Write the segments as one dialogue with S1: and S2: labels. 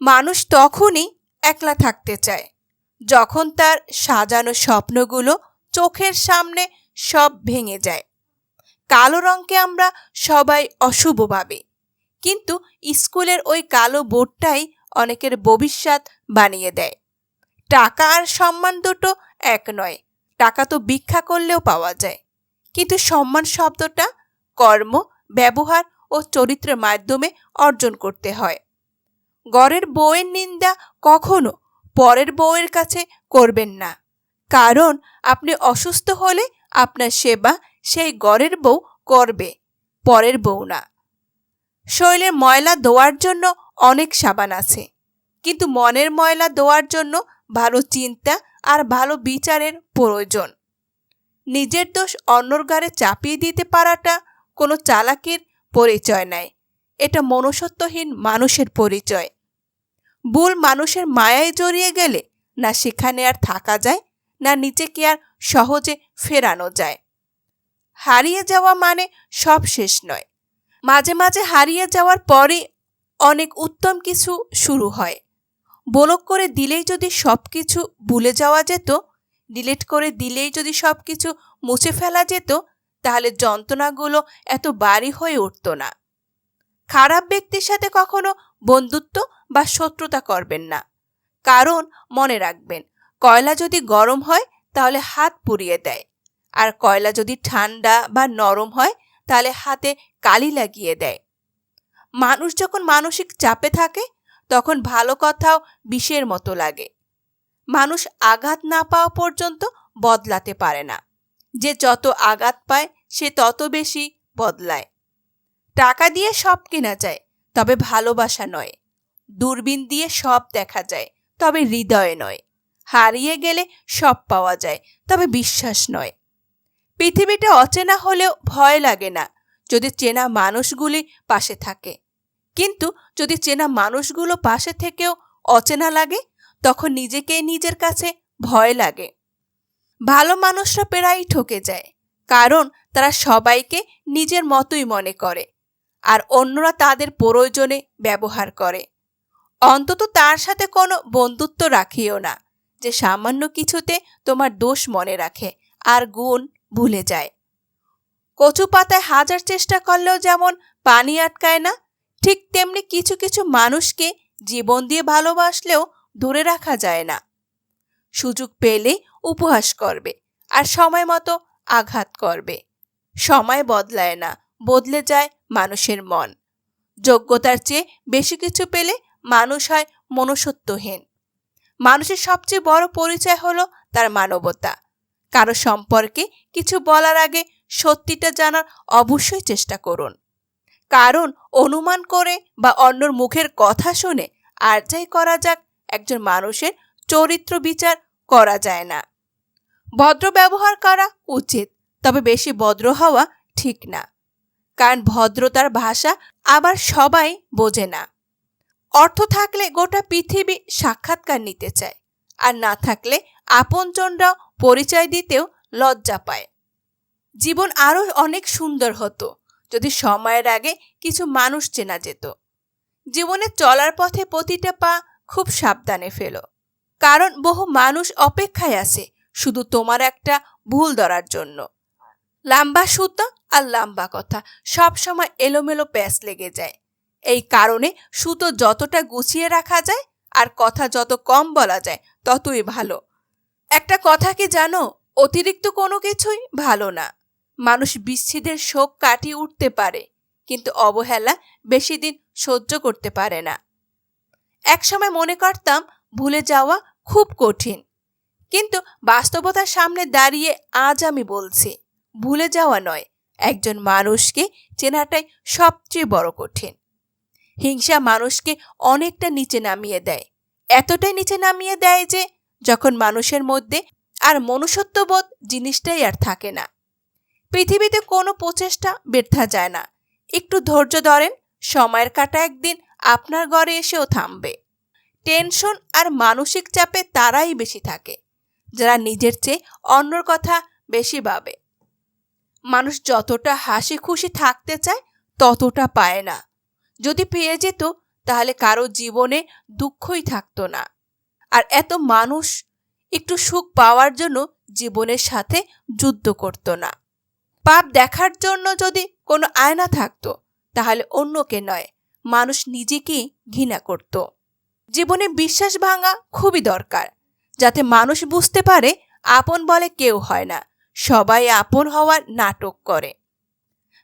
S1: মানুষ তখনই একলা থাকতে চায় যখন তার সাজানো স্বপ্নগুলো চোখের সামনে সব ভেঙে যায়। কালো রঙকে আমরা সবাই অশুভ ভাবি, কিন্তু স্কুলের ওই কালো বোর্ডটাই অনেকের ভবিষ্যৎ বানিয়ে দেয়। টাকা আর সম্মান দুটো এক নয়। টাকা তো ভিক্ষা করলেও পাওয়া যায়, কিন্তু সম্মান শব্দটা কর্ম, ব্যবহার ও চরিত্রের মাধ্যমে অর্জন করতে হয়। ঘরের বউয়ের নিন্দা কখনো পরের বউয়ের কাছে করবেন না, কারণ আপনি অসুস্থ হলে আপনার সেবা সেই ঘরের বউ করবে, পরের বউ না। শরীরের ময়লা ধোয়ার জন্য অনেক সাবান আছে, কিন্তু মনের ময়লা ধোয়ার জন্য ভালো চিন্তা আর ভালো বিচারের প্রয়োজন। নিজের দোষ অন্যর ঘাড়ে চাপিয়ে দিতে পারাটা কোনো চালাকির পরিচয় নয়, এটা মনুষ্যত্বহীন মানুষের পরিচয়। ভুল মানুষের মায়ায় জড়িয়ে গেলে না সেখানে আর থাকা যায়, না নিজেকে আর সহজে ফেরানো যায়। হারিয়ে যাওয়া মানে সব শেষ নয়, মাঝে মাঝে হারিয়ে যাওয়ার পরে অনেক উত্তম কিছু শুরু হয়। ব্লক করে দিলেই যদি সব কিছু ভুলে যাওয়া যেত, ডিলিট করে দিলেই যদি সব কিছু মুছে ফেলা যেত, তাহলে যন্ত্রণাগুলো এত ভারী হয়ে উঠত না। খারাপ ব্যক্তির সাথে কখনো বন্ধুত্ব বা শত্রুতা করবেন না, কারণ মনে রাখবেন, কয়লা যদি গরম হয় তাহলে হাত পুড়িয়ে দেয়, আর কয়লা যদি ঠান্ডা বা নরম হয় তাহলে হাতে কালি লাগিয়ে দেয়। মানুষ যখন মানসিক চাপে থাকে তখন ভালো কথাও বিষের মতো লাগে। মানুষ আঘাত না পাওয়া পর্যন্ত বদলাতে পারে না, যে যত আঘাত পায় সে তত বেশি বদলায়। টাকা দিয়ে সব কেনা যায়, তবে ভালোবাসা নয়। দূরবীন দিয়ে সব দেখা যায়, তবে হৃদয়ে নয়। হারিয়ে গেলে সব পাওয়া যায়, তবে বিশ্বাস নয়। পৃথিবীটা অচেনা হলেও ভয় লাগে না যদি চেনা মানুষগুলি পাশে থাকে, কিন্তু যদি চেনা মানুষগুলো পাশে থেকেও অচেনা লাগে, তখন নিজেকেই নিজের কাছে ভয় লাগে। ভালো মানুষরা প্রায়ই ঠকে যায়, কারণ তারা সবাইকে নিজের মতোই মনে করে, আর অন্যরা তাদের প্রয়োজনে ব্যবহার করে। অন্তত তার সাথে কোনো বন্ধুত্ব রাখিও না যে সামান্য কিছুতে তোমার দোষ মনে রাখে আর গুণ ভুলে যায়। কচু পাতায় হাজার চেষ্টা করলেও যেমন পানি আটকায় না, ঠিক তেমনি কিছু কিছু মানুষকে জীবন দিয়ে ভালোবাসলেও ধরে রাখা যায় না। সুযোগ পেলে উপহাস করবে আর সময় মতো আঘাত করবে। সময় বদলায় না, বদলে যায় মানুষের মন। যোগ্যতার চেয়ে বেশি কিছু পেলে মানুষ হয় মনুষ্যত্বহীন। মানুষের সবচেয়ে বড় পরিচয় হলো তার মানবতা। কারো সম্পর্কে কিছু বলার আগে সত্যিটা জানার অবশ্যই চেষ্টা করুন, কারণ অনুমান করে বা অন্যর মুখের কথা শুনে আর যাই করা যাক, একজন মানুষের চরিত্র বিচার করা যায় না। ভদ্র ব্যবহার করা উচিত, তবে বেশি ভদ্র হওয়া ঠিক না, কারণ ভদ্রতার ভাষা আবার সবাই বোঝে না। অর্থ থাকলে গোটা পৃথিবী সাক্ষাৎকার নিতে চায়, আর না থাকলে আপনজনরাও পরিচয় দিতেও লজ্জা পায়। জীবন আরও অনেক সুন্দর হতো যদি সময়ের আগে কিছু মানুষ চেনা যেত। জীবনে চলার পথে প্রতিটা পা খুব সাবধানে ফেলো, কারণ বহু মানুষ অপেক্ষায় আছে শুধু তোমার একটা ভুল ধরার জন্য। লম্বা সুতো আর লম্বা কথা সব সময় এলোমেলো প্যাঁচ লেগে যায়। এই কারণে সুতো যতটা গুছিয়ে রাখা যায় আর কথা যত কম বলা যায় ততই ভালো। একটা কথা কি জানো, অতিরিক্ত কোনো কিছুই ভালো না। মানুষ বিচ্ছেদের শোক কাটিয়ে উঠতে পারে, কিন্তু অবহেলা বেশি দিন সহ্য করতে পারে না। একসময় মনে করতাম ভুলে যাওয়া খুব কঠিন, কিন্তু বাস্তবতার সামনে দাঁড়িয়ে আজ আমি বলছি, ভুলে যাওয়া নয়, একজন মানুষকে চেনাটাই সবচেয়ে বড় কঠিন। হিংসা মানুষকে অনেকটা নিচে নামিয়ে দেয়, এতটাই নিচে নামিয়ে দেয় যে যখন মানুষের মধ্যে আর মনুষ্যত্ববোধ জিনিসটাই আর থাকে না। পৃথিবীতে কোনো প্রচেষ্টা ব্যর্থ যায় না। একটু ধৈর্য ধরেন, সময়ের কাঁটা একদিন আপনার ঘরে এসেও থামবে। টেনশন আর মানসিক চাপে তারাই বেশি থাকে যারা নিজের চেয়ে অন্যর কথা বেশি ভাবে। মানুষ যতটা হাসি খুশি থাকতে চায় ততটা পায় না। যদি পেয়ে যেত তাহলে কারো জীবনে দুঃখই থাকতো না। আর এত মানুষ একটু সুখ পাওয়ার জন্য জীবনের সাথে যুদ্ধ করত না। পাপ দেখার জন্য যদি কোনো আয়না থাকতো তাহলে অন্যকে নয়, মানুষ নিজেকেই ঘৃণা করত। জীবনে বিশ্বাস ভাঙা খুবই দরকার, যাতে মানুষ বুঝতে পারে আপন বলে কেউ হয় না, সবাই আপন হওয়ার নাটক করে।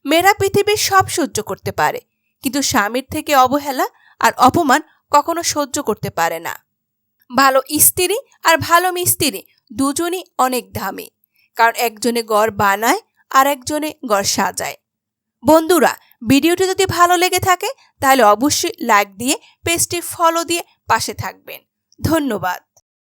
S1: মেয়েরা পৃথিবীর সব সহ্য করতে পারে, কিন্তু স্বামীর থেকে অবহেলা আর অপমান কখনো সহ্য করতে পারে না। ভালো স্ত্রী আর ভালো মিস্ত্রি দুজনই অনেক দামি, কারণ একজনে ঘর বানায় আর একজনে ঘর সাজায়। বন্ধুরা, ভিডিওটি যদি ভালো লেগে থাকে তাহলে অবশ্যই লাইক দিয়ে পেজটি ফলো দিয়ে পাশে থাকবেন। ধন্যবাদ।